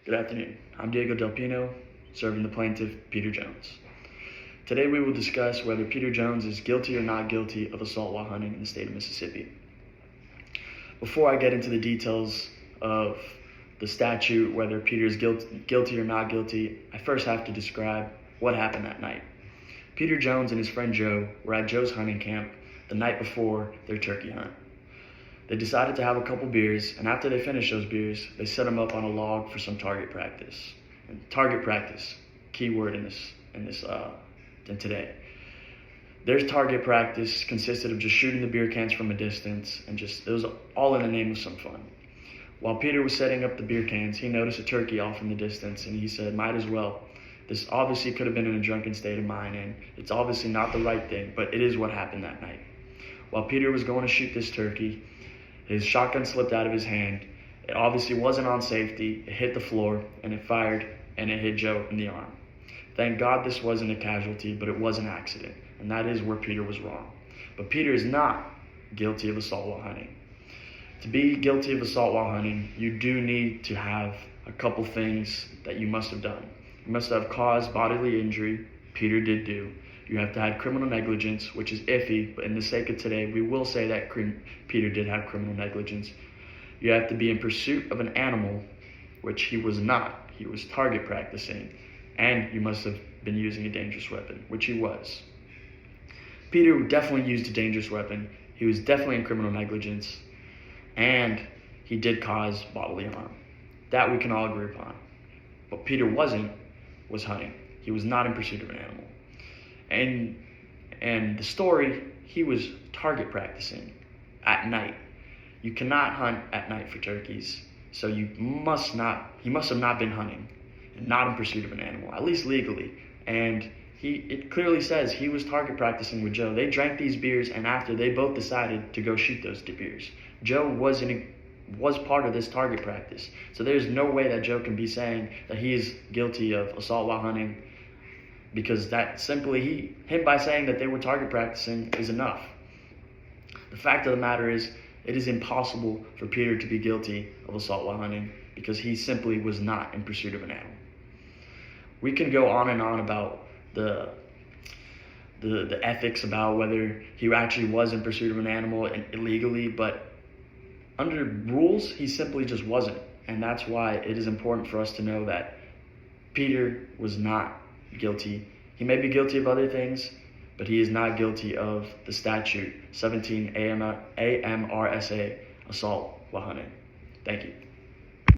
Good afternoon. I'm Diego Del Pino, serving the plaintiff, Peter Jones. Today we will discuss whether Peter Jones is guilty or not guilty of assault while hunting in the state of Mississippi. Before I get into the details of the statute, whether Peter is guilty or not guilty, I first have to describe what happened that night. Peter Jones and his friend Joe were at Joe's hunting camp the night before their turkey hunt. They decided to have a couple beers, and after they finished those beers, they set them up on a log for some target practice. And target practice, key word in today. Their target practice consisted of just shooting the beer cans from a distance, and it was all in the name of some fun. While Peter was setting up the beer cans, he noticed a turkey off in the distance, and he said, might as well. This obviously could have been in a drunken state of mind, and it's obviously not the right thing, but it is what happened that night. While Peter was going to shoot this turkey, his shotgun slipped out of his hand. It obviously wasn't on safety. It hit the floor, and it fired, and it hit Joe in the arm. Thank God this wasn't a casualty, but it was an accident, and that is where Peter was wrong. But Peter is not guilty of assault while hunting. To be guilty of assault while hunting, you do need to have a couple things that you must have done. You must have caused bodily injury. Peter did do. You have to have criminal negligence, which is iffy, but in the sake of today, we will say that Peter did have criminal negligence. You have to be in pursuit of an animal, which he was not. He was target practicing, and you must have been using a dangerous weapon, which he was. Peter definitely used a dangerous weapon. He was definitely in criminal negligence, and he did cause bodily harm. That we can all agree upon. But Peter was hunting. He was not in pursuit of an animal. And the story, he was target practicing at night. You cannot hunt at night for turkeys, so he must have not been hunting and not in pursuit of an animal, at least legally. And it clearly says he was target practicing with Joe. They drank these beers, and after they both decided to go shoot those beers. Joe was part of this target practice. So there's no way that Joe can be saying that he is guilty of assault while hunting, because that simply, him by saying that they were target practicing is enough. The fact of the matter is, it is impossible for Peter to be guilty of assault while hunting because he simply was not in pursuit of an animal. We can go on and on about the ethics about whether he actually was in pursuit of an animal illegally, but under rules, he simply just wasn't. And that's why it is important for us to know that Peter was not guilty. He may be guilty of other things, but he is not guilty of the statute 17 AMRSA, assault while hunting. Thank you.